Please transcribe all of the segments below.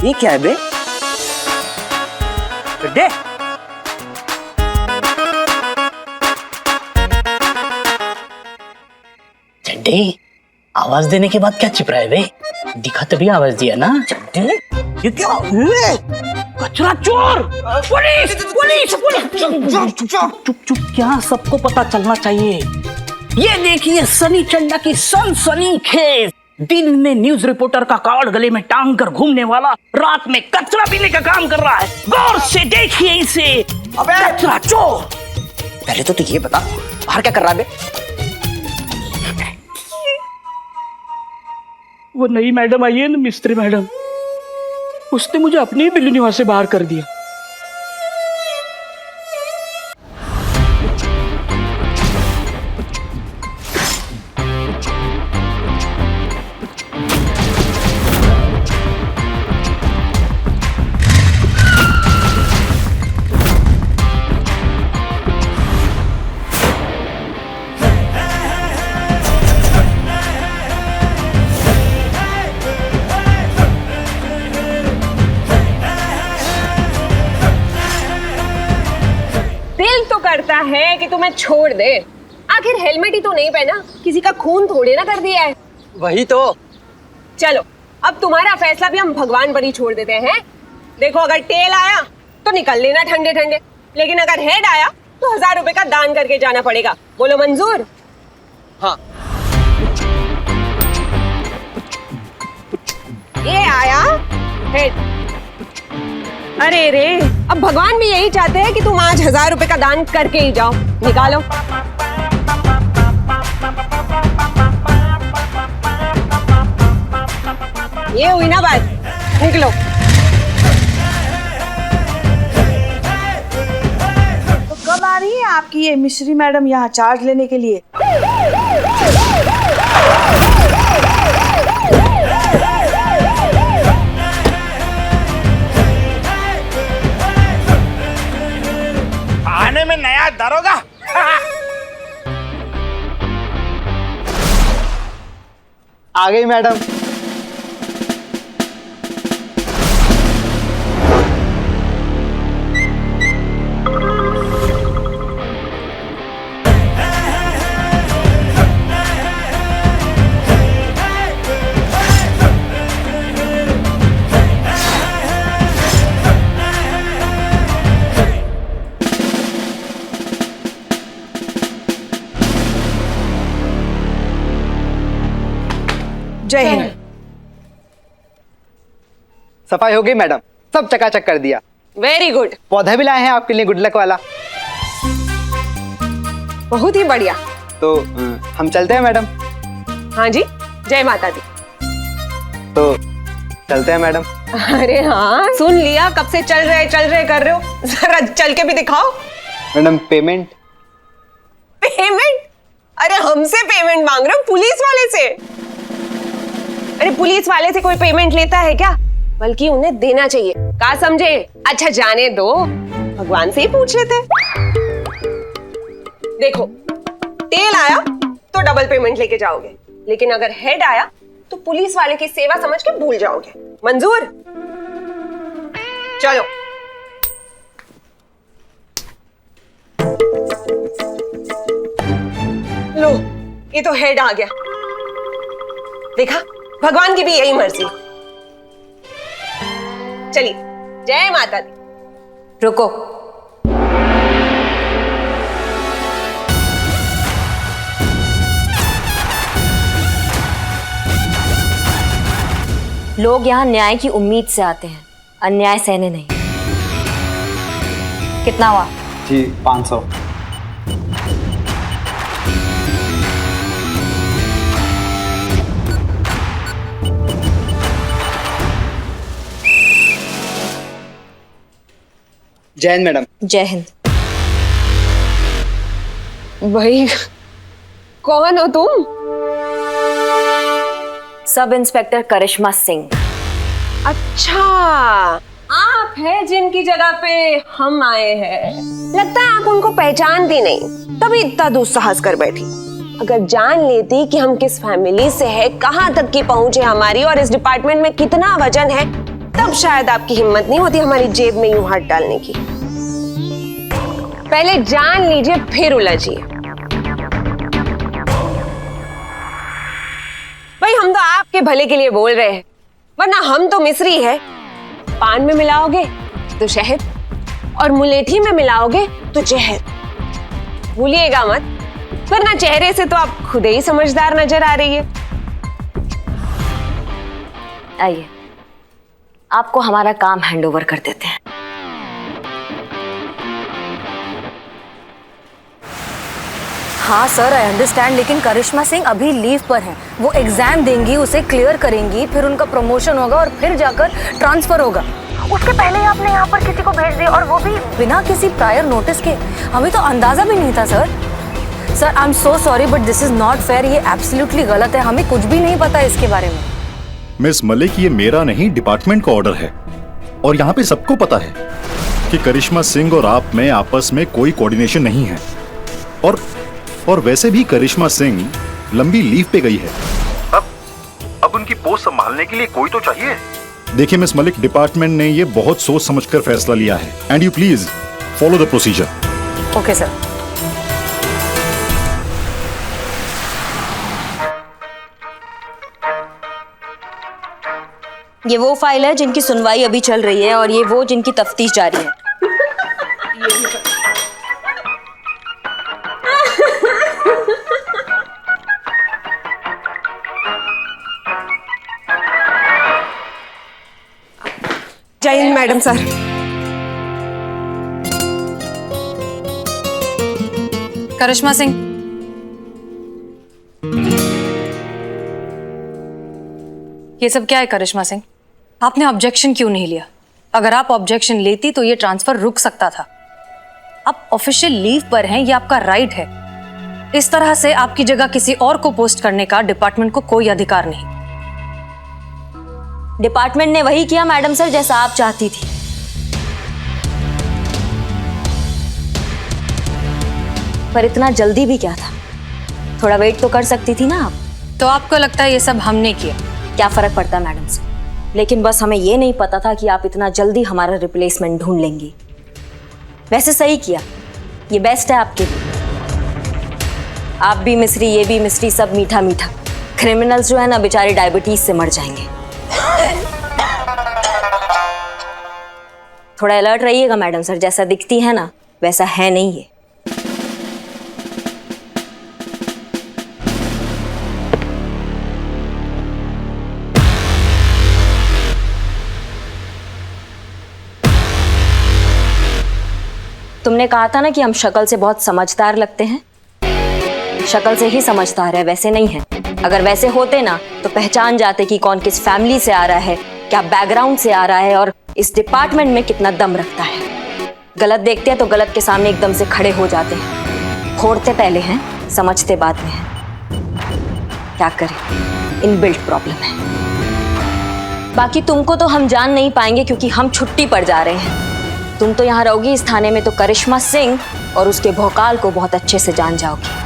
ये क्या है बे? दे। चड्डे, आवाज देने के बाद क्या चिप रहा है बे? दिखा तभी आवाज दिया ना। चड्डे, ये क्या? कचरा चोर! पुलिस! पुलिस! पुलिस! चुप चुप, क्या सबको पता चलना चाहिए। ये देखिए सनी चड्डा की सनसनीखेज। दिन में न्यूज रिपोर्टर का कार्ड गले में टांग कर घूमने वाला, रात में कचरा पीने का काम कर रहा है। गौर से देखिए इसे। अबे कचरा चोर! पहले तो तू ये बता, बाहर क्या कर रहा है बे? वो नई मैडम आई है ना, मिस्त्री मैडम, उसने मुझे अपनी ही बिल्ली निवास से बाहर कर दिया। करता है कि तुम्हें छोड़ दे, आखिर हेलमेट ही तो नहीं पहना, किसी का खून थोड़े ना कर दिया है। वही तो। चलो अब तुम्हारा फैसला भी हम भगवान पर ही छोड़ देते हैं। देखो अगर टेल आया तो निकल लेना ठंडे ठंडे, लेकिन अगर हेड आया तो 1000 रुपए का दान करके जाना पड़ेगा। बोलो मंजूर? हाँ। ये आया हेड। अरे रे, अब भगवान भी यही चाहते हैं कि तुम आज 1000 रुपए का दान करके ही जाओ। निकालो। ये हुई ना बात, निकलो। तो कब आ रही है आपकी ये मिश्री मैडम यहाँ चार्ज लेने के लिए? आने में नया दरोगा। आ गई मैडम। जय हिंद। सफाई हो गई मैडम, सब चकाचक कर दिया। Very good. पौधा भी लाए हैं आपके लिए, गुड लक वाला। बहुत ही बढ़िया। तो हम चलते हैं मैडम। हाँ जी, जय माता दी। तो चलते हैं मैडम। अरे हाँ, सुन लिया, कब से चल रहे कर रहे हो, जरा चल के भी दिखाओ। Madam payment. पेमेंट? अरे हमसे पेमेंट मांग रहे हो, पुलिस वाले से? अरे पुलिस वाले से कोई पेमेंट लेता है क्या? बल्कि उन्हें देना चाहिए। क्या समझे? अच्छा जाने दो, भगवान से ही पूछ लेते। देखो टेल आया तो डबल पेमेंट लेके जाओगे, लेकिन अगर हेड आया तो पुलिस वाले की सेवा समझ के भूल जाओगे। मंजूर? चलो। लो, ये तो हेड आ गया। देखा, भगवान की भी यही मर्जी। चलिए, जय माता दी। रुको। लोग यहाँ न्याय की उम्मीद से आते हैं, अन्याय सहने नहीं। कितना हुआ? जी 500। जय हिंद मैडम। जय हिंद। भाई कौन हो तुम? सब इंस्पेक्टर करिश्मा सिंह। अच्छा, आप हैं जिनकी जगह पे हम आए हैं। लगता है आप उनको पहचानती नहीं, तभी इतना दुस्साहस कर बैठी। अगर जान लेती कि हम किस फैमिली से है, कहाँ तक की पहुंच है हमारी और इस डिपार्टमेंट में कितना वजन है, तब शायद आपकी हिम्मत नहीं होती हमारी जेब में यूं हाथ डालने की। पहले जान लीजिए फिर उलझिए। भाई हम तो आपके भले के लिए बोल रहे हैं, वरना हम तो मिस्री है। पान में मिलाओगे तो शहद और मुलेठी में मिलाओगे तो जहर। भूलिएगा मत, वरना चेहरे से तो आप खुद ही समझदार नजर आ रही है। आइए, आपको हमारा काम हैंडओवर कर देते हैं। हाँ सर, आई अंडरस्टैंड, लेकिन करिश्मा सिंह अभी लीव पर हैं। वो एग्जाम देंगी, उसे क्लियर करेंगी, फिर उनका प्रमोशन होगा और फिर जाकर ट्रांसफर होगा। उसके पहले ही आपने यहाँ पर किसी को भेज दिया, और वो भी बिना किसी प्रायर नोटिस के। हमें तो अंदाजा भी नहीं था sir. Sir I am so sorry but this is not fair. ये एब्सोल्युटली गलत है, हमें कुछ भी नहीं पता इसके बारे में। मिस मलिक, ये मेरा नहीं डिपार्टमेंट का ऑर्डर है, और यहाँ पे सबको पता है कि करिश्मा सिंह और आप में आपस में कोई कोऑर्डिनेशन नहीं है। और वैसे भी करिश्मा सिंह लंबी लीव पे गई है। अब उनकी पोस्ट संभालने के लिए कोई तो चाहिए। देखिए मिस मलिक, डिपार्टमेंट ने ये बहुत सोच समझकर फैसला लिया है, and you please follow the procedure. Okay sir. ये वो फाइल है जिनकी सुनवाई अभी चल रही है, और ये वो जिनकी तफ्तीश जारी है। जय हिंद मैडम सर। करिश्मा सिंह, ये सब क्या है करिश्मा सिंह? आपने ऑब्जेक्शन क्यों नहीं लिया? अगर आप ऑब्जेक्शन लेती तो ये ट्रांसफर रुक सकता था। आप ऑफिशियल लीव पर हैं, ये आपका राइट है। इस तरह से आपकी जगह किसी और को पोस्ट करने का डिपार्टमेंट को कोई अधिकार नहीं। डिपार्टमेंट ने वही किया मैडम सर जैसा आप चाहती थी। पर इतना जल्दी भी क्या था? थोड़ा वेट तो कर सकती थी ना आप। तो आपको लगता है ये सब हमने किया? क्या फर्क पड़ता है मैडम सर, लेकिन बस हमें ये नहीं पता था कि आप इतना जल्दी हमारा रिप्लेसमेंट ढूंढ लेंगी। वैसे सही किया, ये बेस्ट है आपके लिए। आप भी मिस्री, ये भी मिस्री, सब मीठा मीठा। क्रिमिनल्स जो है ना बेचारे डायबिटीज से मर जाएंगे। थोड़ा अलर्ट रहिएगा मैडम सर, जैसा दिखती है ना वैसा है नहीं ये। तुमने कहा था ना कि हम शक्ल से बहुत समझदार लगते हैं। शक्ल से ही समझदार है, वैसे नहीं है। अगर वैसे होते ना तो पहचान जाते कि कौन किस फैमिली से आ रहा है, क्या बैकग्राउंड से आ रहा है, और इस डिपार्टमेंट में कितना दम रखता है। गलत देखते हैं तो गलत के सामने एकदम से खड़े हो जाते हैं। फोड़ते पहले हैं, समझते बाद में हैं। क्या करें, इनबिल्ट प्रॉब्लम है। बाकी तुमको तो हम जान नहीं पाएंगे क्योंकि हम छुट्टी पर जा रहे हैं। तुम तो यहाँ रहोगी इस थाने में तो करिश्मा सिंह और उसके भौकाल को बहुत अच्छे से जान जाओगी।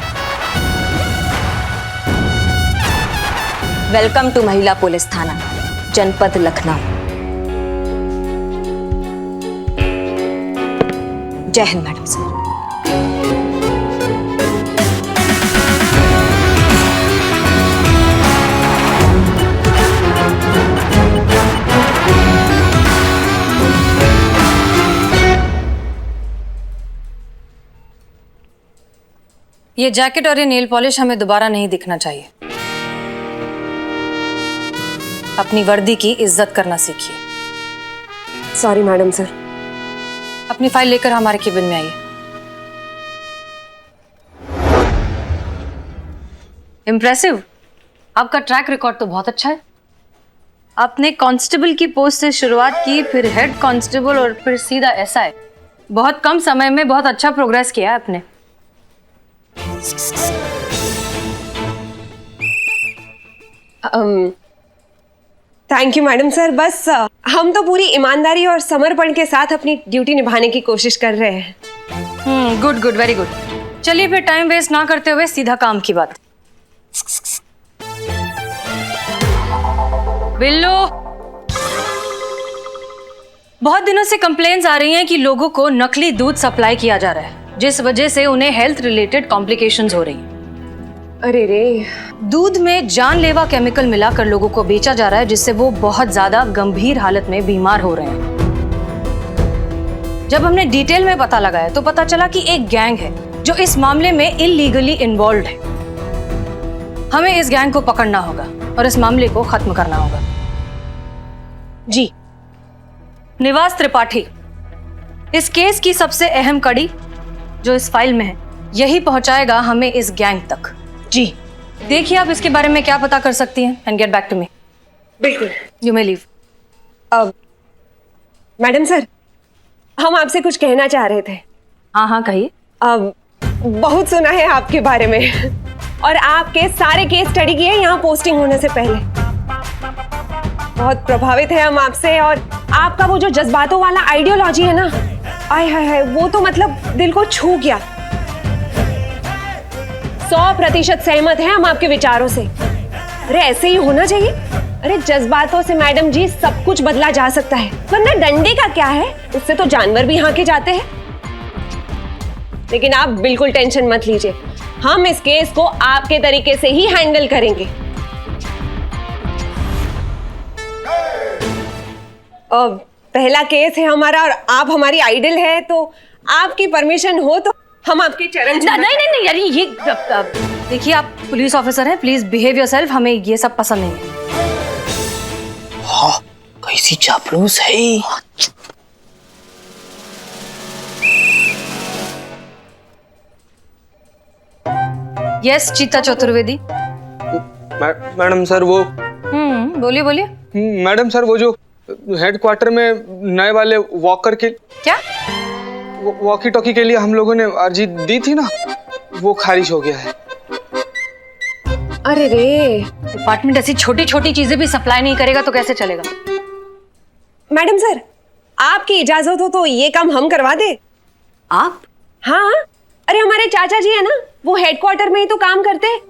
वेलकम टू महिला पुलिस थाना, जनपद लखनऊ। जय हिंद मैडम सर। ये जैकेट और ये नेल पॉलिश हमें दोबारा नहीं दिखना चाहिए। अपनी वर्दी की इज्जत करना सीखिए। Sorry madam sir. अपनी फाइल लेकर हमारे केबिन में आइए। इम्प्रेसिव, आपका ट्रैक रिकॉर्ड तो बहुत अच्छा है। आपने कांस्टेबल की पोस्ट से शुरुआत की, फिर हेड कांस्टेबल और फिर सीधा एसआई। बहुत कम समय में बहुत अच्छा प्रोग्रेस किया है आपने। Thank you madam sir. बस हम तो पूरी ईमानदारी और समर्पण के साथ अपनी ड्यूटी निभाने की कोशिश कर रहे हैं। Good good, very good. चलिए फिर टाइम वेस्ट ना करते हुए सीधा काम की बात। बिल्लू, बहुत दिनों से कंप्लेन्स आ रही हैं कि लोगों को नकली दूध सप्लाई किया जा रहा है, जिस वजह से उन्हें हेल्थ रिलेटेड कॉम्प्लिकेशंस हो रही हैं। अरे रे, दूध में जानलेवा केमिकल मिलाकर लोगों को बेचा जा रहा है, जिससे वो बहुत ज्यादा गंभीर हालत में बीमार हो रहे हैं। जब हमने डिटेल में पता लगाया तो पता चला कि एक गैंग है जो इस मामले में इलीगली इन्वॉल्व है। हमें इस गैंग को पकड़ना होगा और इस मामले को खत्म करना होगा। जी, निवास त्रिपाठी, इस केस की सबसे अहम कड़ी जो इस फाइल में है, यही पहुंचाएगा हमें इस गैंग तक। जी, देखिए आप इसके बारे में क्या पता कर सकती हैं and get back to me. बिल्कुल। You may leave. Madam sir, हम आपसे कुछ कहना चाह रहे थे। हाँ हाँ कहिए। बहुत सुना है आपके बारे में और आपके सारे केस स्टडी किए यहाँ पोस्टिंग होने से पहले। बहुत प्रभावित है हम आपसे, और आपका वो जो जज्बातों वाला आइडियोलॉजी है ना, आय हाय हाय, वो तो मतलब दिल को छू गया। 100% सहमत है हम आपके विचारों से। अरे ऐसे ही होना चाहिए। अरे जज्बातों से मैडम जी सब कुछ बदला जा सकता है, वरना डंडे का क्या है, उससे तो जानवर भी हाँके जाते हैं। लेकिन आप बिल्कुल टेंशन मत लीजिए, हम इस केस को आपके तरीके से ही हैंडल करेंगे। पहला केस है हमारा और आप हमारी आइडल है, तो आपकी परमिशन हो तो हम आपके चरण नहीं नहीं नहीं यार, ये देखिए आप पुलिस ऑफिसर हैं, प्लीज बिहेव योरसेल्फ। हमें ये सब पसंद नहीं है। हाँ, कैसी चापलूस है। यस चीता चतुर्वेदी। मैडम सर वो बोलिए बोलिए। मैडम सर वो जो हेडक्वार्टर में नए वाले वॉकर के क्या वॉकी टॉकी के लिए हम लोगों ने अर्जी दी थी ना, वो खारिज हो गया है। अरे रे, डिपार्टमेंट ऐसी छोटी छोटी चीजें भी सप्लाई नहीं करेगा तो कैसे चलेगा। मैडम सर, आपकी इजाजत हो तो ये काम हम करवा दे। आप? हाँ, अरे हमारे चाचा जी है ना, वो हेडक्वार्टर में ही तो काम करते हैं।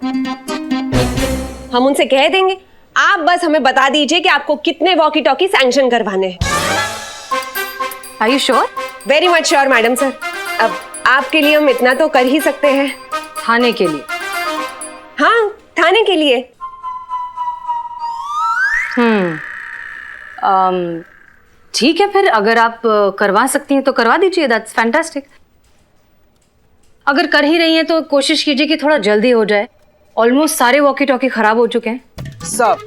हम उनसे कह देंगे, आप बस हमें बता दीजिए कि आपको कितने वॉकी टॉकी सैंक्शन करवाने हैं। Are you sure? Very much sure madam sir. अब आपके लिए हम इतना तो कर ही सकते हैं। थाने के लिए? हाँ, थाने के लिए। ठीक है, फिर अगर आप करवा सकती हैं तो करवा दीजिए। That's fantastic. अगर कर ही रही हैं तो कोशिश कीजिए कि थोड़ा जल्दी हो जाए। ऑलमोस्ट सारे वॉकी टॉकी खराब हो चुके हैं सब।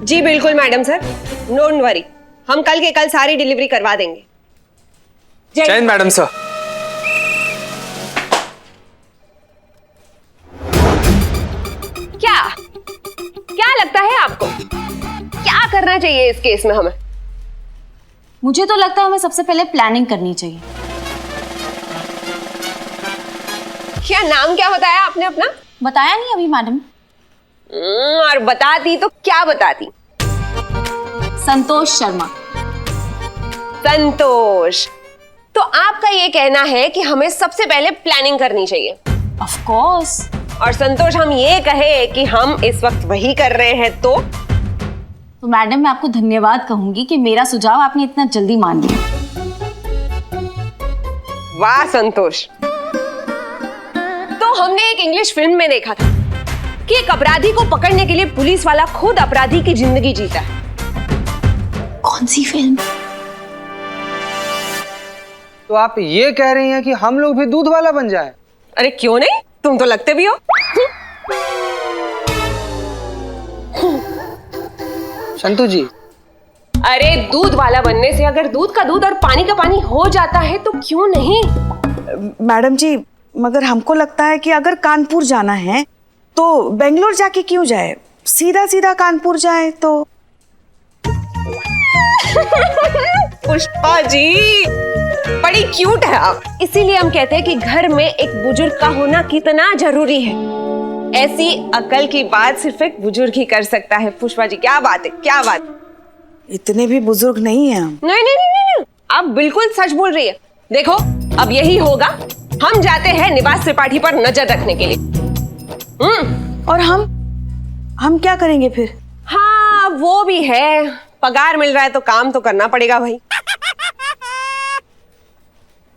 जी बिल्कुल मैडम सर, डोंट वरी, हम कल के कल सारी डिलीवरी करवा देंगे। जय मैडम सर। क्या क्या लगता है आपको, क्या करना चाहिए इस केस में हमें? मुझे तो लगता है हमें सबसे पहले प्लानिंग करनी चाहिए। क्या नाम क्या बताया आपने अपना? बताया नहीं अभी मैडम। और बताती तो क्या बताती? संतोष शर्मा। संतोष, तो आपका ये कहना है कि हमें सबसे पहले प्लानिंग करनी चाहिए? Of course. और संतोष, हम ये कहे कि हम इस वक्त वही कर रहे हैं तो मैडम मैं आपको धन्यवाद कहूंगी कि मेरा सुझाव आपने इतना जल्दी मान लिया। वाह संतोष, तो हमने एक इंग्लिश फिल्म में देखा था कि एक अपराधी को पकड़ने के लिए पुलिस वाला खुद अपराधी की जिंदगी जीता है। कौन सी फिल्म? तो आप ये कह रही हैं कि हम लोग भी दूध वाला बन जाए? अरे क्यों नहीं, तुम तो लगते भी हो। संतू जी, अरे दूध वाला बनने से अगर दूध का दूध और पानी का पानी हो जाता है तो क्यों नहीं? मैडम जी, मगर हमको लगता है कि अगर कानपुर जाना है तो बेंगलोर जाके क्यों जाए, सीधा सीधा कानपुर जाए तो। पुष्पा जी बड़ी क्यूट है आप, इसीलिए हम कहते हैं कि घर में एक बुजुर्ग का होना कितना जरूरी है। ऐसी अकल की बात सिर्फ एक बुजुर्ग ही कर सकता है। पुष्पा जी क्या बात है, क्या बात। इतने भी बुजुर्ग नहीं है हम। नहीं नहीं नहीं नहीं, आप बिल्कुल सच बोल रही है। देखो अब यही होगा, हम जाते हैं निवास त्रिपाठी पर नजर रखने के लिए। और हम क्या करेंगे फिर? हाँ वो भी है, पगार मिल रहा है तो काम तो करना पड़ेगा भाई।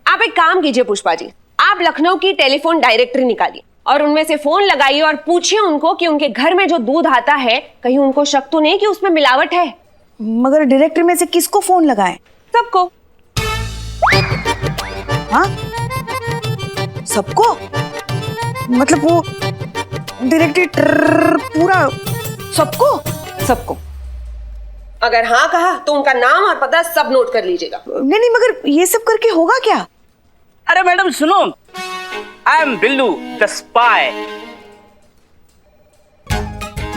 आप एक काम कीजिए पुष्पा जी, आप लखनऊ की टेलीफोन डायरेक्टरी निकालिए और उनमें से फोन लगाइए और पूछिए उनको कि उनके घर में जो दूध आता है कहीं उनको शक तो नहीं कि उसमें मिलावट है। मगर डायरेक्टरी में से किसको फोन लगाएं? सबको। हाँ, सबको? मतलब वो डायरेक्टरी पूरा सबको? सबको। अगर हाँ कहा तो उनका नाम और पता सब नोट कर लीजिएगा। नहीं नहीं, मगर ये सब करके होगा क्या? अरे मैडम सुनो, I am Billu the spy.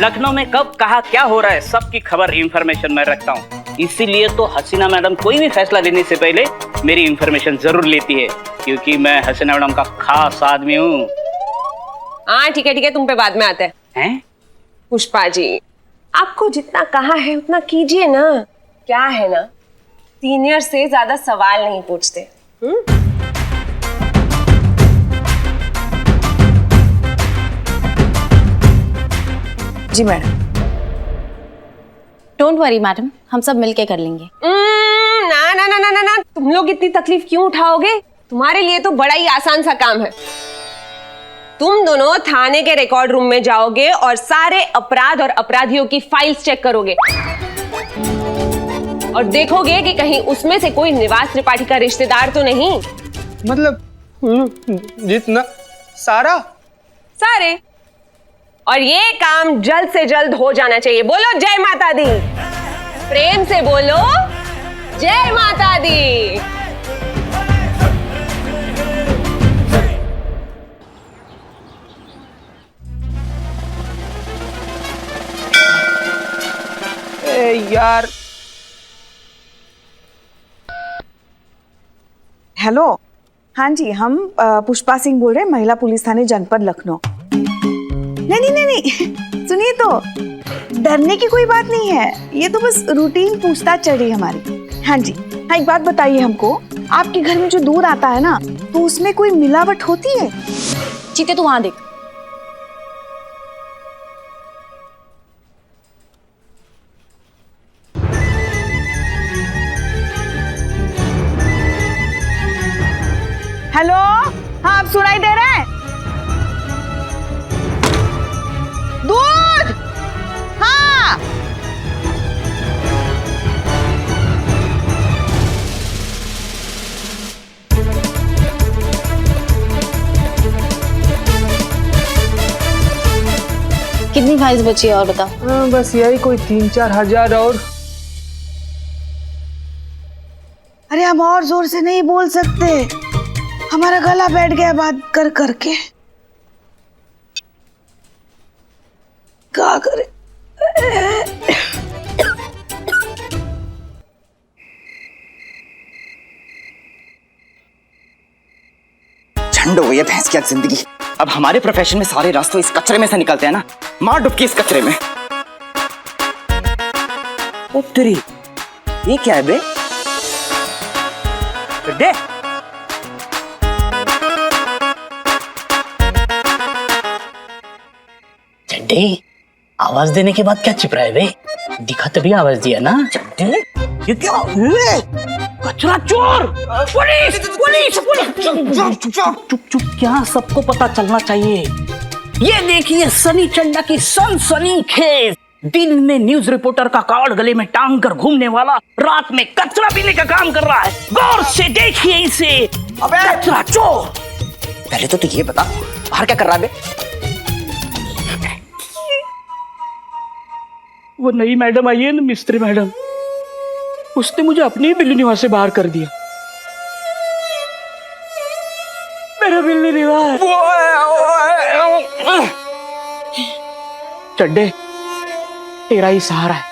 Lucknow में कब कहा क्या हो रहा है सबकी खबर इंफॉर्मेशन मैं रखता हूँ, इसीलिए तो हसीना मैडम कोई भी फैसला लेने से पहले मेरी इंफॉर्मेशन जरूर लेती है, क्योंकि मैं हसीना मैडम का खास आदमी हूँ। हाँ ठीक है, तुम पे बाद में आते हैं। पुष्पा जी, आपको जितना कहा है उतना कीजिए ना। क्या है ना, सीनियर से ज्यादा सवाल नहीं पूछते। जी मैडम। डोंट वरी मैडम, हम सब मिलके कर लेंगे। ना ना ना ना ना ना, तुम लोग इतनी तकलीफ क्यों उठाओगे? तुम्हारे लिए तो बड़ा ही आसान सा काम है। तुम दोनों थाने के रिकॉर्ड रूम में जाओगे और सारे अपराध और अपराधियों की फाइल्स चेक करोगे और देखोगे कि कहीं उसमें से कोई निवास त्रिपाठी का रिश्तेदार तो नहीं। मतलब जितना सारा सारे। और ये काम जल्द से जल्द हो जाना चाहिए। बोलो जय माता दी, प्रेम से बोलो जय माता दी। यार हेलो, हाँ जी, हम पुष्पा सिंह बोल रहे हैं, महिला पुलिस थाने जनपद लखनऊ। नहीं नहीं नहीं नहीं, सुनिए तो, डरने की कोई बात नहीं है, ये तो बस रूटीन पूछताछ चल रही है हमारी। हाँ जी, हाँ एक बात बताइए हमको, आपके घर में जो दूध आता है ना, तो उसमें कोई मिलावट होती है? चीते तू वहां देख। हेलो, हाँ आप सुनाई दे रहे हैं? दूध, हाँ। कितनी फाइल्स बची है और बता। बस यही कोई 3-4 हजार और। अरे हम और जोर से नहीं बोल सकते, हमारा गला बैठ गया बात कर करके। क्या करे? झंड हो गई है भैंस की आज जिंदगी। अब हमारे प्रोफेशन में सारे रास्ते इस कचरे में से निकलते हैं ना, मार डुबकी इस कचरे में। ओ तेरी, ये क्या है बे? दे चड्डे, आवाज देने के बाद क्या छिप रहा है बे? दिखा तभी आवाज दिया ना। चड्डे, ये क्या? कचरा चोर! पुलिस! पुलिस! पुलिस! चुप चुप, क्या सबको पता चलना चाहिए। ये देखिए सनी चंडा की सनसनीखेज। दिन में न्यूज रिपोर्टर का कार्ड गले में टांग कर घूमने वाला रात में कचरा पीने का काम कर रहा है। गौर से देखिए इसे। अबे कचरा चोर! पहले तो तू ये बता, बाहर क्या कर रहा है बे? वो नई मैडम आई है ना, मिस्त्री मैडम, उसने मुझे अपने ही बिल्ली निवास से बाहर कर दिया। मेरा बिल्ली निवास। चड्डे, तेरा ही सहारा है,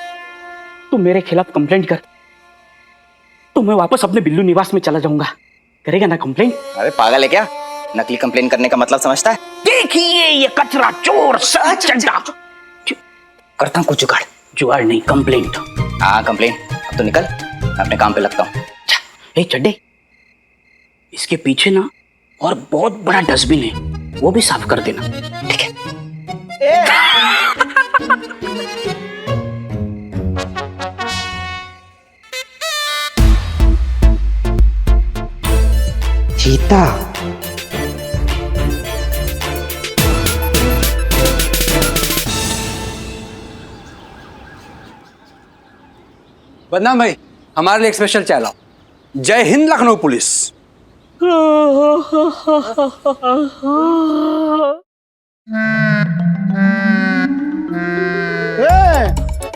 तू मेरे खिलाफ कंप्लेंट कर, तो मैं वापस अपने बिल्लू निवास में चला जाऊंगा। करेगा ना कंप्लेंट? अरे पागल है क्या? नकली कंप्लेन करने का मतलब समझता है? देखिए ये कचरा चोर सनी चंडा। करता हूँ कुछ जुगाड़। जुगाड़ नहीं, कंप्लेंट। हाँ कंप्लेन। अब तो निकल, मैं अपने काम पे लगता हूँ। ए चड्डे, इसके पीछे ना और बहुत बड़ा डस्टबिन है, वो भी साफ कर देना। ठीक है? गीता। बदनाम भाई, हमारे लिए एक स्पेशल चाय लाओ। जय हिंद लखनऊ पुलिस।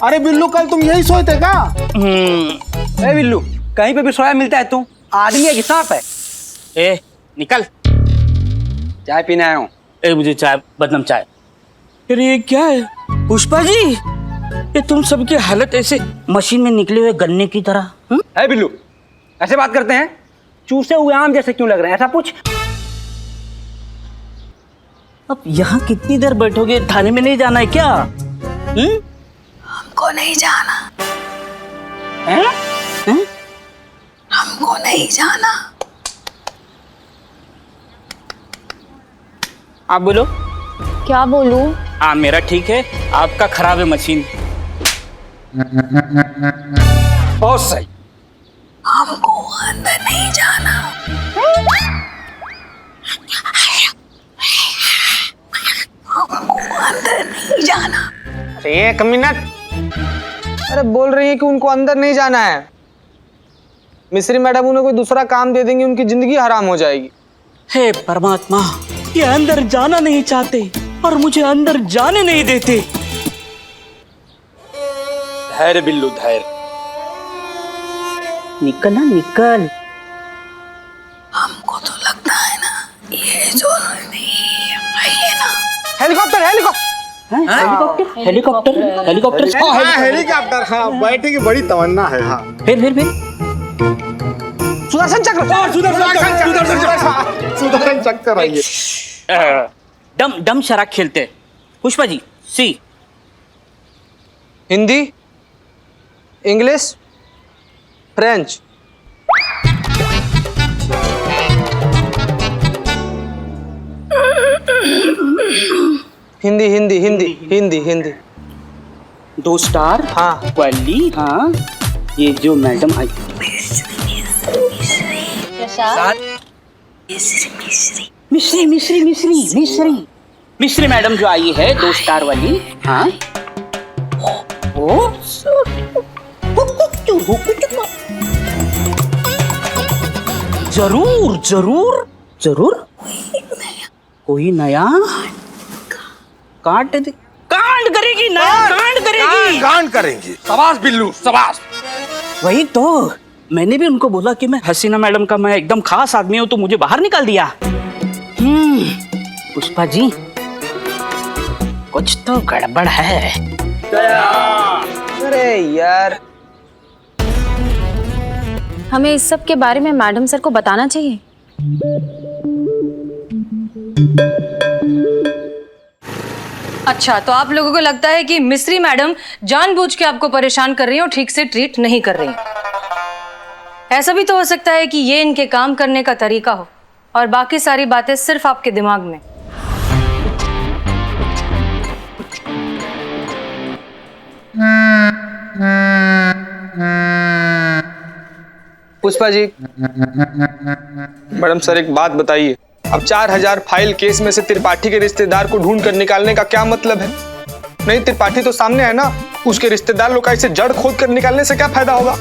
अरे बिल्लू, कल तुम यही सोए थे क्या? ए बिल्लू, कहीं पे भी सोया मिलता है तू? आदमी है कि सांप है? ए निकल। चाय पीने आया हूँ। ए मुझे चाय, बदनाम चाय। अरे ये क्या है पुष्पा जी, ये तुम सबकी हालत ऐसे मशीन में निकले हुए गन्ने की तरह। है बिल्लू, ऐसे बात करते हैं? चूसे हुए आम जैसे क्यों लग रहे हैं? ऐसा पूछ। अब यहाँ कितनी देर बैठोगे? थाने में नहीं जाना है क्या? हमको नहीं जाना। हैं? हमको नहीं जाना। आप बोलो। क्या बोलूं? हाँ मेरा ठीक है, आपका खराब है मशीन। बहुत सही। हमको अंदर नहीं जाना। हमको अंदर नहीं जाना। एक मिनट। अरे बोल रही है कि उनको अंदर नहीं जाना है। मिस्री मैडम उन्हें कोई दूसरा काम दे देंगी, उनकी जिंदगी हराम हो जाएगी। हे परमात्मा, ये अंदर जाना नहीं चाहते और मुझे अंदर जाने नहीं देते। धैर्य बिल्लू, धैर्य। निकल ना निकल। हमको तो लगता है ना ये जो नहीं है ना। Helicopter, helicopter, helicopter, helicopter. Helicopter, हाँ, बैठने की बड़ी तमन्ना है। हाँ, फिर सुदर्शन चक्र, सुदर्शन चक्कर आइए। डम शराब खेलते। पुष्पा जी, सी। Hindi, English, French. Hindi Hindi Hindi Hindi Hindi. 2 star. हाँ। क्वाली। हाँ, ये जो मैडम आई। मिश्री मिश्री मिश्री मिश्री मिश्री मैडम जो आई है 2 स्टार वाली। हाँ वो जरूर जरूर जरूर कोई नया कांड करेगी, नया कांड करेगी। कांड करेंगी। शाबाश बिल्लू, शाबाश। वही तो मैंने भी उनको बोला कि मैं हसीना मैडम का मैं एकदम खास आदमी हूं, तो मुझे बाहर निकाल दिया। पुष्पा जी, कुछ तो गड़बड़ है। अरे यार, हमें इस सब के बारे में मैडम सर को बताना चाहिए। अच्छा, तो आप लोगों को लगता है कि मिस्री मैडम जानबूझ के आपको परेशान कर रही हैं और ठीक से ट्रीट नहीं कर रही हैं। ऐसा भी तो हो सकता है कि ये इनके काम करने का तरीका हो और बाकी सारी बातें सिर्फ आपके दिमाग में। पुष्पा जी, मैडम सर एक बात बताइए, अब 4000 फाइल केस में से त्रिपाठी के रिश्तेदार को ढूंढ कर निकालने का क्या मतलब है? नहीं, त्रिपाठी तो सामने है ना, उसके रिश्तेदार लोग का इसे जड़ खोद कर निकालने से क्या फायदा होगा?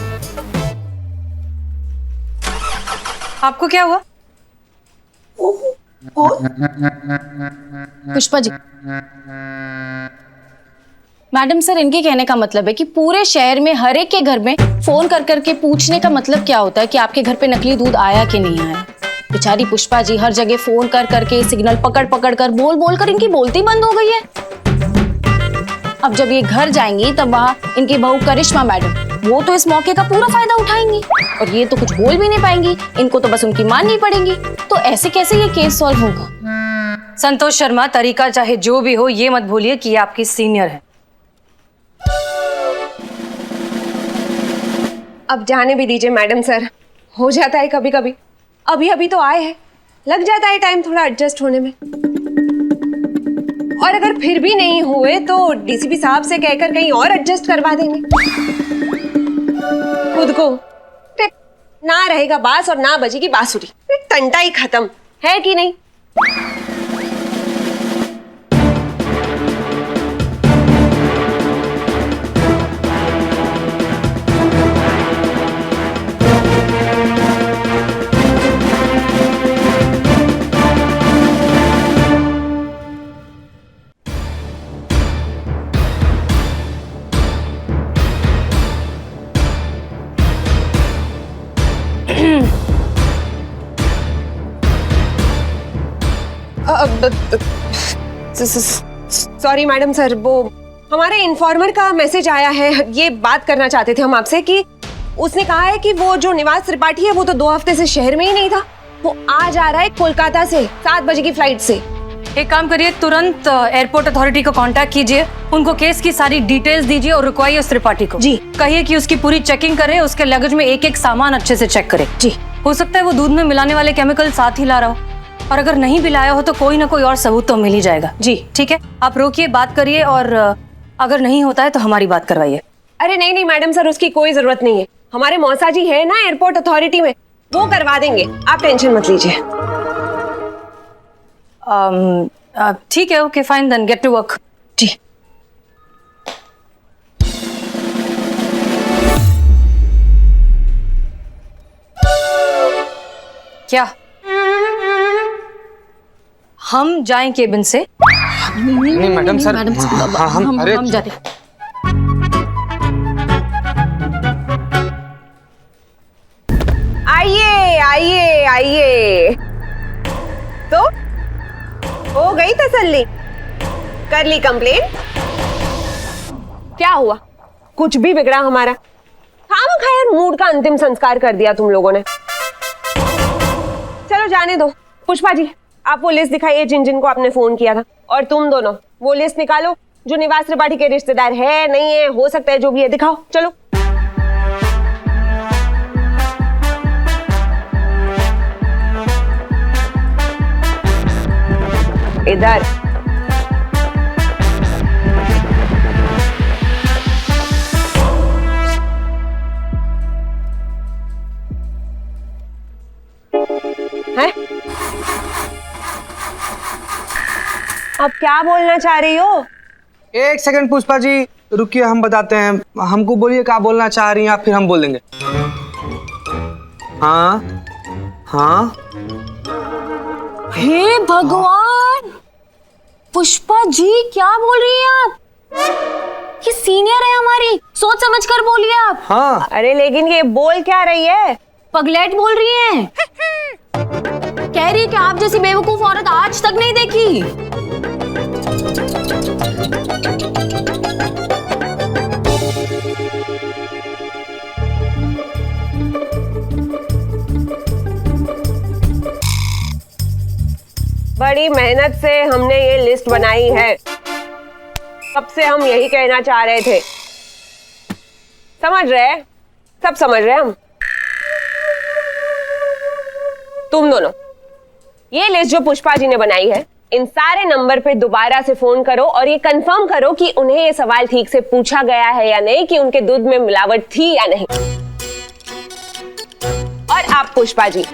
आपको क्या हुआ? पुष्पा जी, मैडम सर, इनके कहने का मतलब है कि पूरे शहर में हर एक के घर में फोन कर करके पूछने का मतलब क्या होता है कि आपके घर पे नकली दूध आया कि नहीं आया। बेचारी पुष्पा जी हर जगह फोन कर करके, सिग्नल पकड़ पकड़ कर, बोल बोल कर इनकी बोलती बंद हो गई है। अब जब ये घर जाएंगी तब वहाँ इनकी बहू करिश्मा मैडम, वो तो इस मौके का पूरा फायदा उठाएंगी और ये तो कुछ बोल भी नहीं पाएंगी, इनको तो बस उनकी माननी पड़ेगी। तो ऐसे कैसे ये केस सॉल्व होगा? संतोष शर्मा, तरीका चाहे जो भी हो, ये मत भूलिए कि ये आपकी सीनियर है। अब जाने भी दीजिए मैडम सर, हो जाता है कभी कभी। अभी अभी तो आए हैं, लग जाता है टाइम थोड़ा एडजस्ट होने में। और अगर फिर भी नहीं हुए तो डीसीपी साहब से कहकर कहीं और एडजस्ट करवा देंगे खुद को। ना रहेगा बांस और ना बजेगी बांसुरी, टंटा ही खत्म है कि नहीं। सॉरी मैडम सर, वो हमारे इन्फॉर्मर का मैसेज आया है, ये बात करना चाहते थे हम आपसे कि उसने कहा है कि वो जो निवास त्रिपाठी है वो तो 2 हफ्ते से शहर में ही नहीं था, वो आज आ रहा है कोलकाता से 7 बजे की फ्लाइट से। एक काम करिए, तुरंत एयरपोर्ट अथॉरिटी को कांटेक्ट कीजिए, उनको केस की सारी डिटेल्स दीजिए और रुकवाइए उस त्रिपाठी को। जी। कहिए कि उसकी पूरी चेकिंग करे, उसके लगेज में एक एक सामान अच्छे से चेक करे। जी। हो सकता है वो दूध में मिलाने वाले केमिकल साथ ही ला रहा हो, और अगर नहीं भी लाया हो तो कोई ना कोई और सबूत तो मिल ही जाएगा। जी ठीक है, आप रोकिए, बात करिए, और अगर नहीं होता है तो हमारी बात करवाइए। अरे नहीं नहीं मैडम सर, उसकी कोई जरूरत नहीं है, हमारे मौसा जी है ना एयरपोर्ट अथॉरिटी में, वो करवा देंगे, आप टेंशन मत लीजिए। ठीक है, okay fine, then get to work. जी। क्या हम जाएं केबिन से? नहीं मैडम सर, हाँ, हम जाते। आइए आइए आइए। तो हो गई तसल्ली, कर ली कंप्लेन? क्या हुआ, कुछ भी बिगड़ा हमारा? खामखा मूड का अंतिम संस्कार कर दिया तुम लोगों ने। चलो जाने दो। पुष्पा जी, आप वो लिस्ट दिखाइए जिन जिन को आपने फोन किया था, और तुम दोनों वो लिस्ट निकालो जो निवास त्रिपाठी के रिश्तेदार है, नहीं है, हो सकता है जो भी है, दिखाओ। चलो इधर। है? अब क्या बोलना चाह रही हो? एक सेकंड पुष्पा जी रुकिए, हम बताते हैं, हमको बोलिए क्या बोलना चाह रही हैं आप, फिर हम बोल देंगे। हाँ हाँ। हे भगवान, पुष्पा जी क्या बोल रही हैं आप? ये सीनियर है हमारी, सोच समझ कर बोलिए आप। हाँ। अरे लेकिन ये बोल क्या रही है? पगलेट बोल रही हैं। कह रही है कि आप जैसी बेवकूफ औरत आज तक नहीं देखी। बड़ी मेहनत से हमने ये लिस्ट बनाई है, कब से हम यही कहना चाह रहे थे। समझ रहे? सब समझ रहे हम। तुम दोनों ये लिस्ट जो पुष्पा जी ने बनाई है, इन सारे नंबर पे दोबारा से फोन करो और ये कंफर्म करो कि उन्हें ये सवाल ठीक से पूछा गया है या नहीं कि उनके दूध में मिलावट थी या नहीं। और आप पुष्पा जी,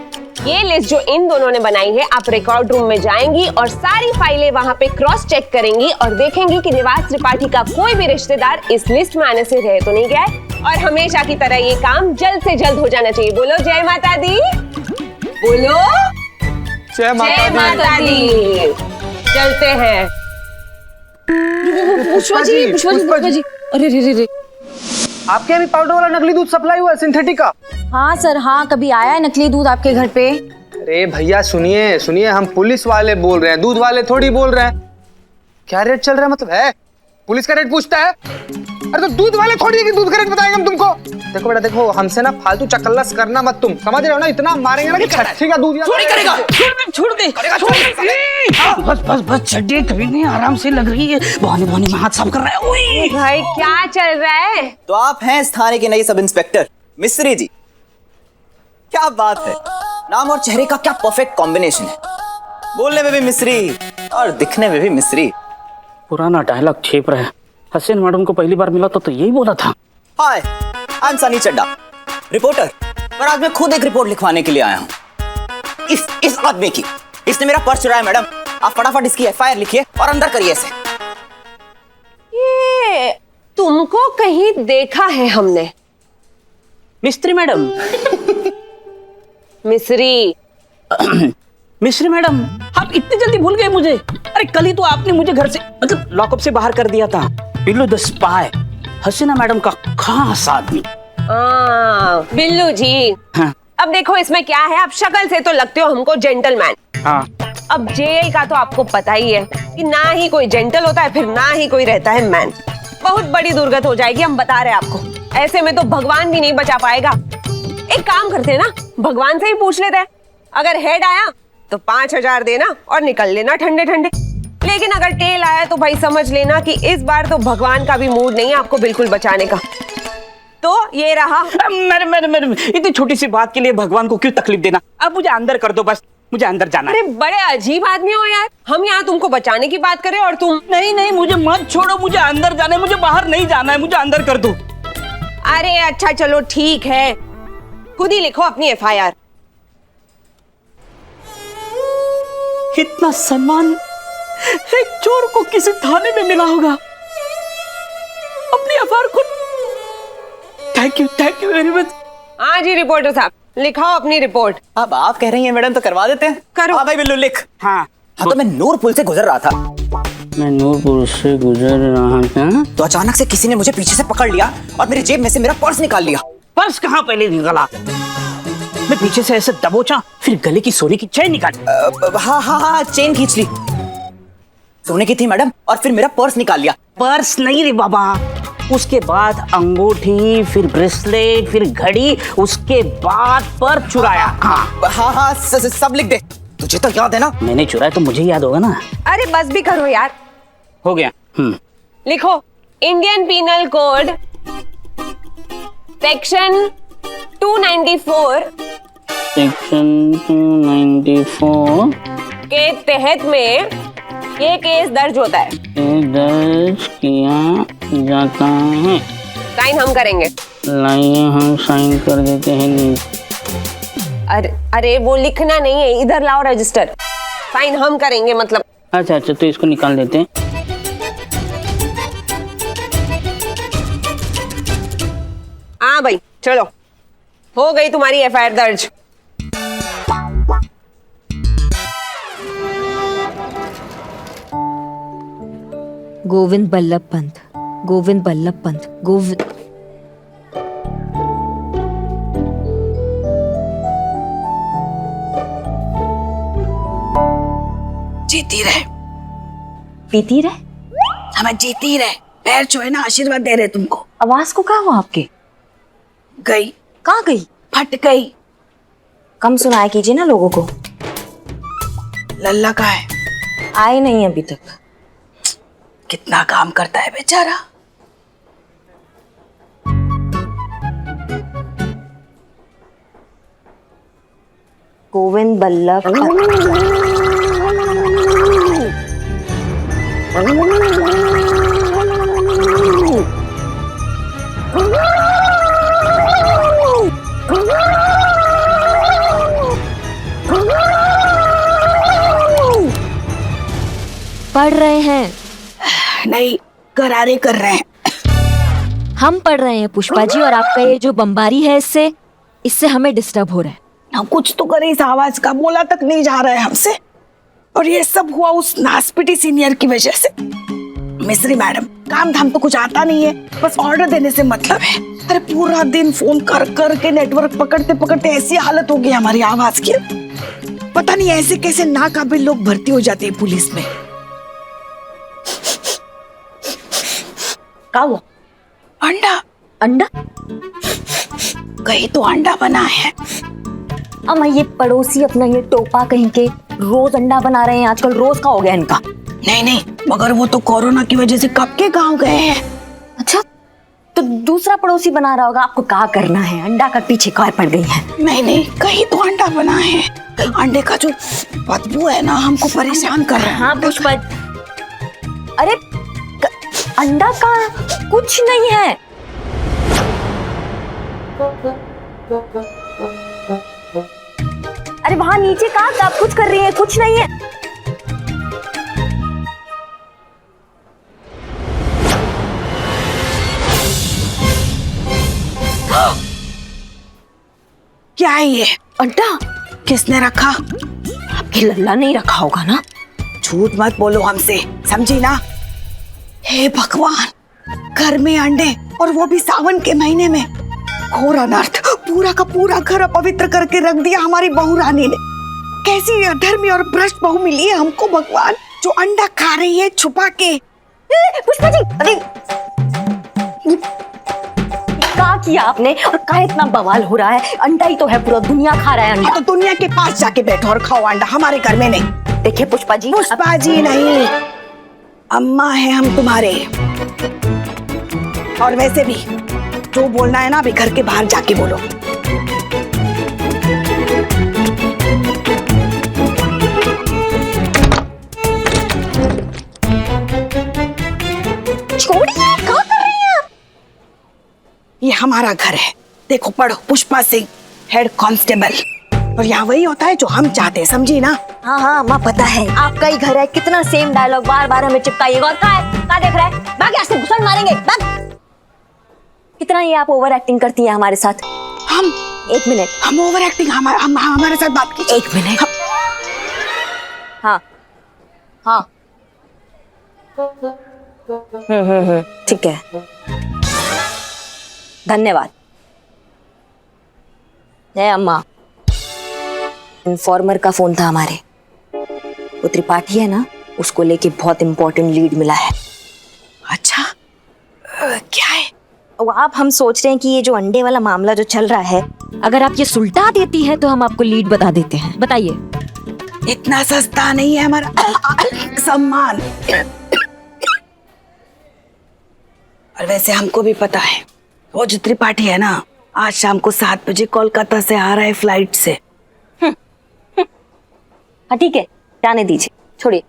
ये लिस्ट जो इन दोनों ने बनाई है, आप रिकॉर्ड रूम में जाएंगी और सारी फाइलें वहां पे क्रॉस चेक करेंगी और देखेंगी कि निवास त्रिपाठी का कोई भी रिश्तेदार इस लिस्ट में आने से रह तो नहीं गया है। और हमेशा की तरह ये काम जल्द से जल्द हो जाना चाहिए। बोलो जय माता दी। बोलो जय माता दी। चलते हैं। पुष्पा जी। अरे रे रे। आपके यहाँ भी पाउडर वाला नकली दूध सप्लाई हुआ है, सिंथेटिक का? हाँ सर, हाँ, कभी आया है नकली दूध आपके घर पे? अरे भैया सुनिए सुनिए, हम पुलिस वाले बोल रहे हैं, दूध वाले थोड़ी बोल रहे हैं। क्या रेट चल रहा है, मतलब है पुलिस का रेट पूछता है? अरे तो दूध वाले थोड़ी है कि दूध का रेट बताएंगे हम तुमको। देखो बेटा देखो, हमसे ना फालतू चकल्लस करना मत, तुम समझ रहे हो ना? इतना मारेंगे ना कि छठी का दूध छोड़ दे। बस चड्डी कभी नहीं, आराम से लग रही है, बहाने में हाथ साफ कर रहा है। ओए भाई क्या चल रहा है? तो आप हैं इस थाने के नए सब इंस्पेक्टर मिस्त्री जी। क्या बात है, नाम और चेहरे का क्या परफेक्ट कॉम्बिनेशन है। बोलने में भी मिस्री और दिखने में भी मिस्री। पुराना डायलॉग छेप रहा है। हसीन मैडम को पहली बार मिला तो यही बोला था। Hi, I am Sunny Chadda, reporter पर आज मैं खुद एक रिपोर्ट लिखवाने के लिए आया हूँ इस आदमी की। इसने मेरा पर्स चुराया मैडम। आप फटाफट इसकी एफआईआर लिखिए और अंदर करिए इसे। ये तुमको कहीं देखा है हमने। मिस्त्री मैडम। मिस्री। मिस्त्री मैडम, आप इतनी जल्दी भूल गए मुझे? अरे कल ही तो आपने मुझे घर से मतलब लॉकअप से बाहर कर दिया था। Billu the spy, Hasina madam का खास आदमी। बिल्लू जी। हाँ। अब देखो इसमें क्या है, आप शक्ल से तो लगते हो हमको जेंटलमैन। हाँ। अब जेल का तो आपको पता ही है कि ना ही कोई जेंटल होता है, फिर ना ही कोई रहता है मैन। बहुत बड़ी दुर्गत हो जाएगी, हम बता रहे हैं आपको। ऐसे में तो भगवान भी नहीं बचा पाएगा। एक काम करते हैं ना, भगवान से ही पूछ लेते हैं। अगर हेड आया तो 5,000 देना और निकल लेना ठंडे ठंडे। लेकिन अगर टेल आया तो भाई समझ लेना कि इस बार तो भगवान का भी मूड नहीं है आपको बिल्कुल बचाने का। तो ये रहा। मैडम, इतनी छोटी सी बात के लिए भगवान को क्यों तकलीफ देना? अब मुझे अंदर कर दो बस, मुझे अंदर जाना है। अरे बड़े अजीब आदमी हो यार, हम यहाँ तुमको बचाने की बात करें और तुम। नहीं, मुझे मत छोड़ो, मुझे अंदर जाना है, मुझे बाहर नहीं जाना है, मुझे अंदर कर दो। अरे अच्छा चलो ठीक है, खुद ही लिखो अपनी एफआईआर। इतना सम्मान एक चोर को किसी थाने में मिला होगा। अपनी एफआईआर खुद। Thank you very much. हाँ जी रिपोर्टर साहब, लिखाओ अपनी रिपोर्ट। अब आप कह रही हैं मैडम तो करवा देते हैं। करो। हाँ भाई बिल्लू लिख। हाँ। तो मैं नूरपुर से गुजर रहा था। मैं नूरपुर से गुजर रहा था तो अचानक से किसी ने मुझे पीछे से पकड़ लिया और मेरी जेब में से मेरा पर्स निकाल लिया। पर्स कहाँ पहले निकला? मैं पीछे से ऐसे दबोचा, फिर गले की सोने की चेन निकाली। हाँ चेन खींच ली। सोने की थी मैडम, और फिर मेरा पर्स निकाल लिया। पर्स नहीं रे बाबा, उसके बाद अंगूठी, फिर ब्रेसलेट, फिर घड़ी, उसके बाद पर्स चुराया। हाँ सब लिख दे। तुझे तो याद है ना? मैंने चुराया तो मुझे याद होगा ना। अरे बस भी करो यार। हो गया। लिखो इंडियन पीनल कोड सेक्शन 294 के तहत में ये केस दर्ज होता है। दर्ज किया जाता है। साइन हम करेंगे। लाइए हम साइन कर देते हैं। अरे वो लिखना नहीं है, इधर लाओ रजिस्टर। साइन हम करेंगे मतलब। अच्छा तो इसको निकाल देते हैं। हाँ भाई चलो, हो गई तुम्हारी एफआईआर दर्ज। गोविंद बल्लभ पंत, गोविंद बल्लभ पंत, गोविंद। जीती रहे, पीती रहे। हमें जीती रहे। पैर छुए ना, आशीर्वाद दे रहे तुमको। आवाज को क्या हुआ आपके? गई। कहाँ गई? फट गई। कम सुनाया कीजिए ना लोगों को। लल्ला का है, आए नहीं अभी तक। कितना काम करता है बेचारा। गोविंद बल्लभ पढ़ रहे हैं। नहीं, गरारे कर रहे हैं। हम पढ़ रहे हैं पुष्पा जी, और आपका ये जो बमबारी है इससे हमें डिस्टर्ब हो रहा है। हम कुछ तो करें, इस आवाज का बोला तक नहीं जा रहा है हमसे। और ये सब हुआ उस नासपिटी सीनियर की वजह से। मिस्री मैडम, काम धाम तो कुछ आता नहीं है, बस ऑर्डर देने से मतलब है। अरे पूरा दिन फोन कर कर के नेटवर्क पकड़ते पकड़ते ऐसी हालत हो गई हमारी आवाज की। पता नहीं ऐसे कैसे नाकाबिल लोग भर्ती हो जाते हैं पुलिस में। क्या हुआ? अंडा। अंडा? कहीं तो अंडा बना है। अम्मा ये पड़ोसी अपना ये टोपा कहीं के रोज अंडा बना रहे हैं आजकल। रोज का हो गया इनका। नहीं, मगर वो तो कोरोना की वजह से कब के गांव गए हैं। अच्छा, तो दूसरा पड़ोसी बना रहा होगा। आपको क्या करना है? अंडा का पीछे काय पड़ गई है। नहीं, कहीं तो अंडा बना है। अंडे का जो बदबू है ना, हमको परेशान कर रहा है। हाँ पुष्पा, अरे अंडा का कुछ नहीं है। वहां नीचे कहा आप कुछ कर रही हैं? कुछ नहीं है। क्या है ये अंडा? किसने रखा? आपकी लल्ला नहीं रखा होगा ना? झूठ मत बोलो हमसे, समझी ना? हे भगवान, घर में अंडे और वो भी सावन के महीने में। घोर अनर्थ, पूरा का पूरा घर अपवित्र करके रख दिया हमारी बहू रानी ने। कैसी अधर्मी और भ्रष्ट बहू मिली है हमको भगवान, जो अंडा खा रही है छुपा के। पुष्पा जी, अरे क्या किया आपने और क्या इतना बवाल हो रहा है? अंडा ही तो है, पूरा दुनिया खा रहा है अंडा। तो दुनिया के पास जाके बैठो और खाओ अंडा, हमारे घर में नहीं। देखिए पुष्पा जी, पुष्पा जी नहीं, अम्मा है हम तुम्हारे। और वैसे भी जो बोलना है ना अभी घर के बाहर जाके बोलो। छोड़िए, क्या कर रही हैं आप? ये हमारा घर है, देखो पढ़ो, पुष्पा सिंह हेड कांस्टेबल। और यहाँ वही होता है जो हम चाहते हैं, समझी ना? हाँ हाँ माँ, पता है आपका ही घर है, कितना सेम डायलॉग बार बार हमें चिपकाइएगा। और क्या देख रहा है? भाग यहाँ से, घुसन मारेंगे, भाग। कितना ही आप ओवर एक्टिंग करती हैं हमारे साथ। हम एक मिनट, हम ओवर एक्टिंग, हमारे साथ बात कीजिए। एक मिनट। हाँ हाँ, ठीक है, धन्यवाद। है अम्मा, इन्फॉर्मर का फोन था हमारे, वो त्रिपाठी है ना, उसको लेके बहुत इंपॉर्टेंट लीड मिला है। अच्छा, क्या है? वो आप, हम सोच रहे हैं कि ये जो अंडे वाला मामला जो चल रहा है, अगर आप ये सुलटा देती हैं तो हम आपको लीड बता देते हैं। बताइए। इतना सस्ता नहीं है हमारा सम्मान। और वैसे हमको भी पता है, वो जो त्रिपाठी है ना, आज शाम को 7 बजे कोलकाता से आ रहा है फ्लाइट से। हाँ ठीक है, जाने दीजिए, छोड़िए।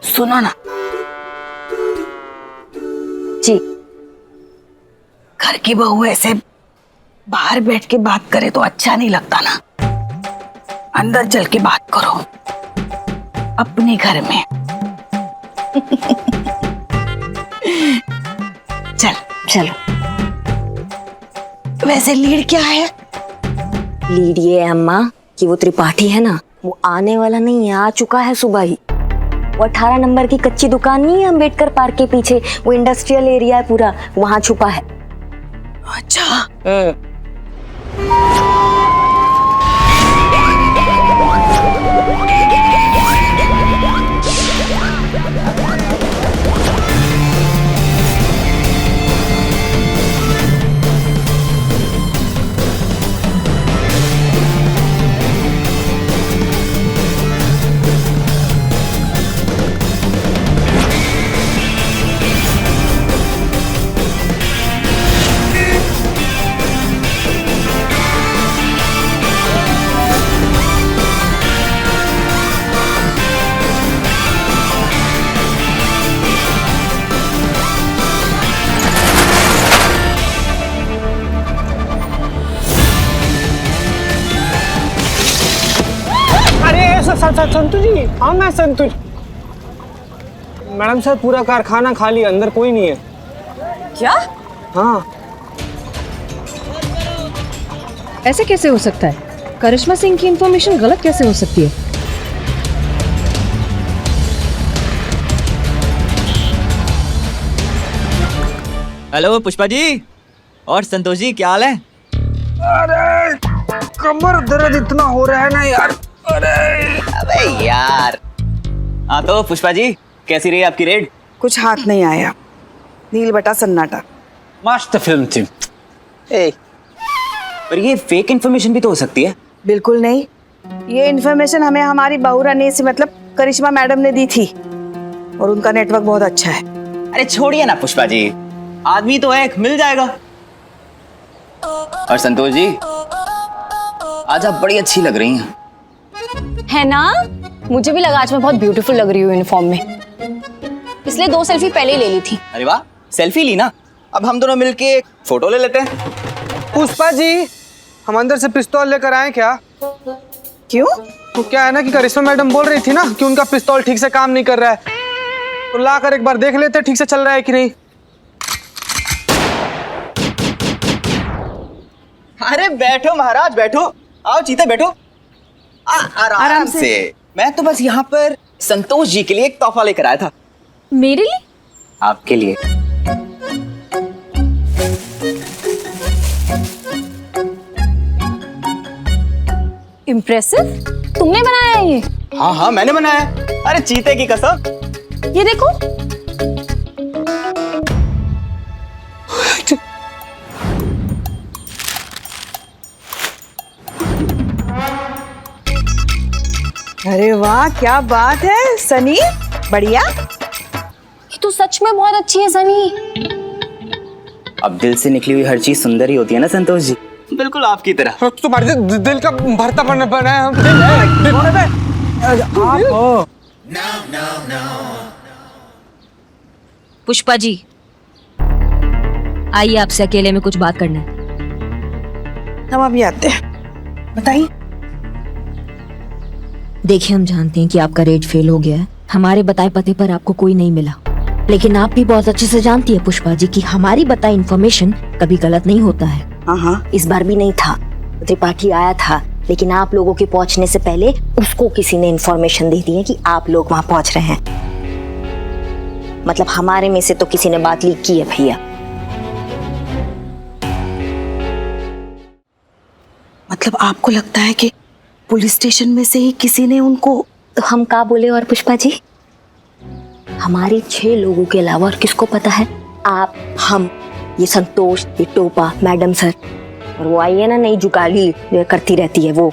सुनो ना जी, घर की बहू ऐसे बाहर बैठ के बात करे तो अच्छा नहीं लगता ना। अंदर चल के बात करो अपने घर में। चल चलो। वैसे लीड क्या है? लीड ये है अम्मा कि वो त्रिपाठी है ना, वो आने वाला नहीं है, आ चुका है सुबह ही। वो 18 नंबर की कच्ची दुकान नहीं है अम्बेडकर पार्क के पीछे, वो इंडस्ट्रियल एरिया है पूरा, वहां छुपा है। अच्छा। संतु जी, हाँ मैं संतु। मैडम सर, पूरा कारखाना खाली, अंदर कोई नहीं है। क्या? हाँ। ऐसे कैसे हो सकता है? करिश्मा सिंह की इंफॉर्मेशन गलत कैसे हो सकती है? हेलो पुष्पा जी और संतोष जी, क्या हाल है? अरे कमर दर्द इतना हो रहा है ना यार। अबे यार। हाँ तो पुष्पा जी, कैसी रही आपकी रेड? कुछ हाथ नहीं आया, नील बटा सन्नाटा। मस्त फिल्म थी। पर ये फेक इन्फॉर्मेशन भी तो हो सकती है। बिल्कुल नहीं, ये इन्फॉर्मेशन हमें हमारी बहू रानी से, मतलब करिश्मा मैडम ने दी थी, और उनका नेटवर्क बहुत अच्छा है। अरे छोड़िए ना पुष्पा जी, आदमी तो एक मिल जाएगा। और संतोष जी, आज आप बड़ी अच्छी लग रही हैं। है ना? मुझे भी लगा आज मैं बहुत ब्यूटीफुल लग रही हूँ यूनिफॉर्म में, इसलिए 2 सेल्फी पहले ही ले ली थी। अरे वाह, सेल्फी ली ना, अब हम दोनों मिलके एक फोटो ले लेते हैं। पुष्पा जी, हम अंदर से पिस्तौल लेकर आए क्या? क्यों? तो क्या है ना कि करिश्मा मैडम बोल रही थी ना कि उनका पिस्तौल ठीक से काम नहीं कर रहा है, तो लाकर एक बार देख लेते ठीक से चल रहा है कि नहीं। अरे बैठो महाराज बैठो, आओ चीते बैठो। आराम से। मैं तो बस यहाँ पर संतोष जी के लिए एक तोहफा लेकर आया था। मेरे लिए? आपके लिए। इम्प्रेसिव। तुमने बनाया ये? हाँ हाँ मैंने बनाया। अरे चीते की कसम। ये देखो। अरे वाह क्या बात है सनी, बढ़िया। ये तो सच में बहुत अच्छी है सनी। अब दिल से निकली हुई हर चीज सुंदर ही होती है ना संतोष जी, बिल्कुल आपकी तरह। तुम्हारे दिल का भरता बनाया हम। पुष्पा जी, आइए आपसे अकेले में कुछ बात करना है। हम अभी आते हैं, बताइए। देखिए, हम जानते हैं कि आपका रेट फेल हो गया है, हमारे बताए पते पर आपको कोई नहीं मिला, लेकिन आप भी बहुत अच्छे से जानती है पुष्पा जी कि हमारी बताई इन्फॉर्मेशन कभी गलत नहीं होता है। हाँ, इस बार भी नहीं था। त्रिपाठी आया था, लेकिन आप लोगों के पहुंचने से पहले उसको किसी ने इन्फॉर्मेशन दे दी है कि आप लोग वहां पहुंच रहे हैं। मतलब हमारे में से तो किसी ने बात लीक की है भैया। मतलब आपको लगता है कि पुलिस स्टेशन में से ही किसी ने उनको? तो हम क्या बोले और पुष्पा जी, हमारे 6 लोगों के अलावा और किसको पता है? आप, हम, ये संतोष, ये टोपा, मैडम सर, और वो आई है ना नई जुगाली जो करती रहती है वो।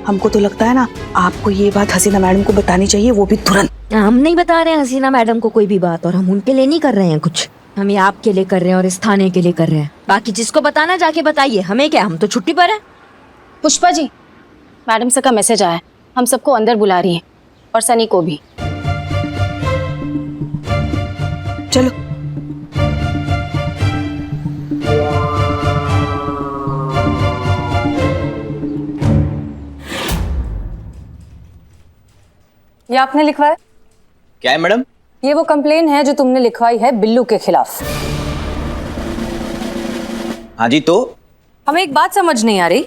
हमको तो लगता है ना आपको ये बात हसीना मैडम को बतानी चाहिए, वो भी तुरंत। हम नहीं बता रहे हैं हसीना मैडम को कोई भी बात, और हम उनके लिए नहीं कर रहे हैं कुछ, हम ये आपके लिए कर रहे हैं और इस थाने के लिए कर रहे हैं। बाकी जिसको बताना जाके बताइए, हमें क्या, हम तो छुट्टी पर हैं। पुष्पा जी, मैडम सर का मैसेज आया है, हम सबको अंदर बुला रही हैं और सनी को भी। चलो। ये आपने लिखवाया? क्या है मैडम? ये वो कंप्लेन है जो तुमने लिखवाई है बिल्लू के खिलाफ। हाँ जी, तो हमें एक बात समझ नहीं आ रही,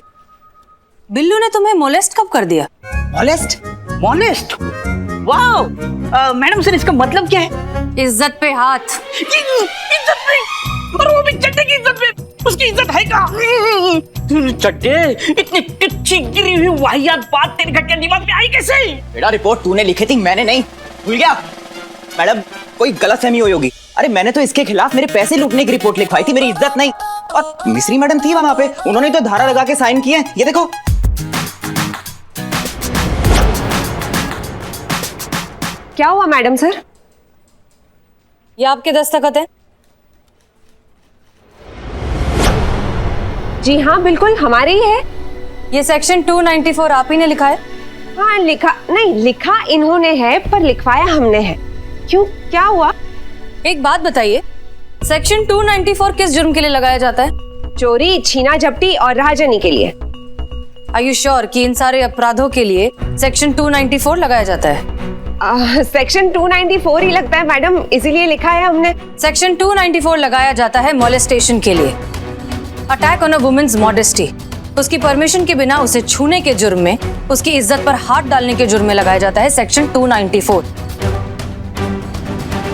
बिल्लू ने तुम्हें मोलेस्ट कब कर दिया? मॉलेस्ट? मॉनेस्ट? वाओ, मैडम सर इसका मतलब क्या है? इज्जत पे हाथ। इज्जत पे? और वो भी चड्डे की इज्जत पे? उसकी इज्जत है क्या? चड्डे, इतनी कच्ची गिरी हुई वाहियात बात तेरे घटिया दिमाग में आई कैसे? बेटा रिपोर्ट तूने लिखी थी, मैंने नहीं। भूल गया? मैडम कोई गलतफहमी हुई होगी। अरे मैंने तो इसके खिलाफ मेरे पैसे लूटने की रिपोर्ट लिखवाई थी, मेरी इज्जत नहीं। और मिस्री मैडम थी वहां पे, उन्होंने तो धारा लगा के साइन किए हैं, ये देखो। क्या हुआ मैडम सर? ये आपके दस्तखत है? जी हाँ बिल्कुल हमारे ही है। ये सेक्शन 294 आप ही ने लिखा है? हाँ लिखा नहीं, लिखा इन्होंने है पर लिखवाया हमने है। क्यों, क्या हुआ? एक बात बताइए, सेक्शन 294 किस जुर्म के लिए लगाया जाता है? चोरी, छीना झपटी और राहजनी के लिए। आर यू श्योर कि इन सारे अपराधों के लिए सेक्शन 294 लगाया जाता है? सेक्शन 294 ही लगता है मैडम, इसीलिए लिखा है हमने। सेक्शन 294 लगाया जाता है मोलेस्टेशन के लिए, attack on a women's modesty. उसकी परमिशन के बिना उसे छूने के जुर्म में, उसकी इज्जत पर हाथ डालने के जुर्म में लगाया जाता है सेक्शन 294।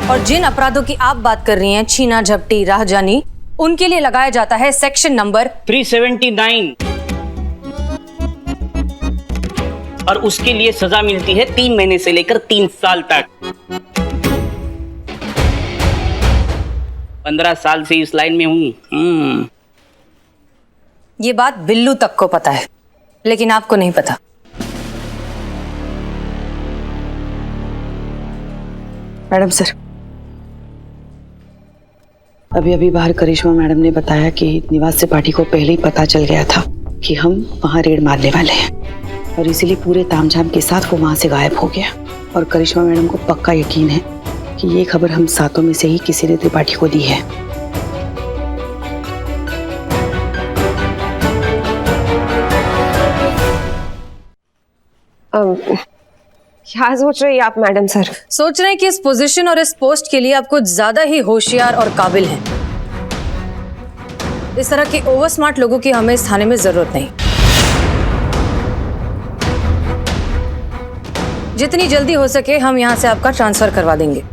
और जिन अपराधों की आप बात कर रही हैं, छीना झपटी, राहजानी, उनके लिए लगाया जाता है सेक्शन नंबर 379, और उसके लिए सजा मिलती है 3 महीने से लेकर 3 साल तक। 15 साल से इस लाइन में हूं। ये बात बिल्लू तक को पता है, लेकिन आपको नहीं पता। मैडम सर, अभी अभी बाहर करिश्मा मैडम ने बताया कि निवास त्रिपाठी को पहले ही पता चल गया था कि हम वहां रेड मारने वाले हैं, और इसीलिए पूरे तामझाम के साथ वो वहां से गायब हो गया। और करिश्मा मैडम को पक्का यकीन है कि ये खबर हम सातों में से ही किसी ने त्रिपाठी को दी है। क्या सोच रही हैं आप मैडम सर? सोच रहे हैं कि इस पोजीशन और इस पोस्ट के लिए आप कुछ ज्यादा ही होशियार और काबिल हैं। इस तरह के ओवर स्मार्ट लोगों की हमें इस थाने में जरूरत नहीं। जितनी जल्दी हो सके हम यहां से आपका ट्रांसफर करवा देंगे।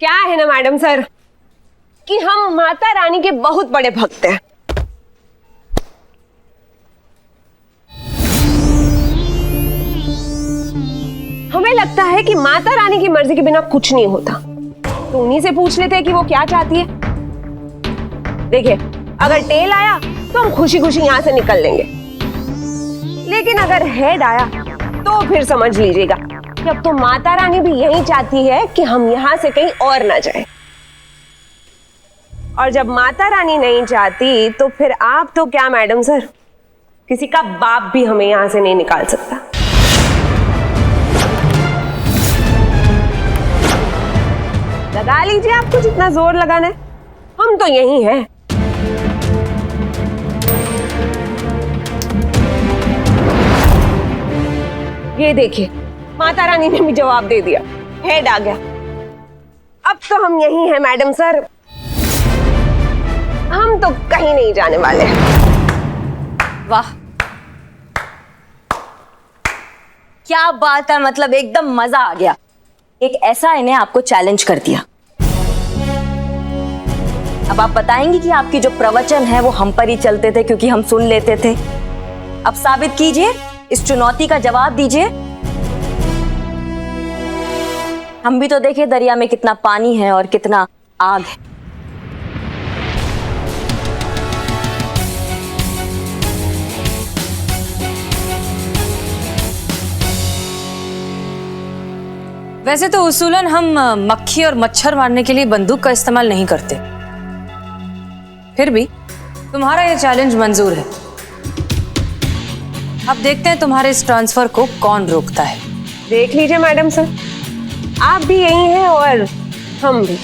क्या है ना मैडम सर कि हम माता रानी के बहुत बड़े भक्त हैं। हमें लगता है कि माता रानी की मर्जी के बिना कुछ नहीं होता, तो उन्हीं से पूछ लेते हैं कि वो क्या चाहती है। देखिए, अगर टेल आया तो हम खुशी खुशी यहां से निकल लेंगे, लेकिन अगर हेड आया तो फिर समझ लीजिएगा कि अब तो माता रानी भी यही चाहती है कि हम यहां से कहीं और ना जाएं। और जब माता रानी नहीं चाहती तो फिर आप तो क्या मैडम सर, किसी का बाप भी हमें यहां से नहीं निकाल सकता। लगा लीजिए आपको जितना जोर लगाना है, हम तो यही हैं। ये देखिए, माता रानी ने भी जवाब दे दिया, हेड आ गया। अब तो हम यही हैं मैडम सर, हम तो कहीं नहीं जाने वाले। वाह, क्या बात है, मतलब एकदम मजा आ गया। एक ऐसा इन्हें आपको चैलेंज कर दिया। अब आप बताएंगी कि आपकी जो प्रवचन है वो हम पर ही चलते थे क्योंकि हम सुन लेते थे। अब साबित कीजिए, इस चुनौती का जवाब दीजिए। हम भी तो देखे दरिया में कितना पानी है और कितना आग है। वैसे तो उसूलन हम मक्खी और मच्छर मारने के लिए बंदूक का इस्तेमाल नहीं करते, फिर भी तुम्हारा यह चैलेंज मंजूर है। अब देखते हैं तुम्हारे इस ट्रांसफर को कौन रोकता है। देख लीजिए मैडम सर, आप भी यही हैं और हम भी।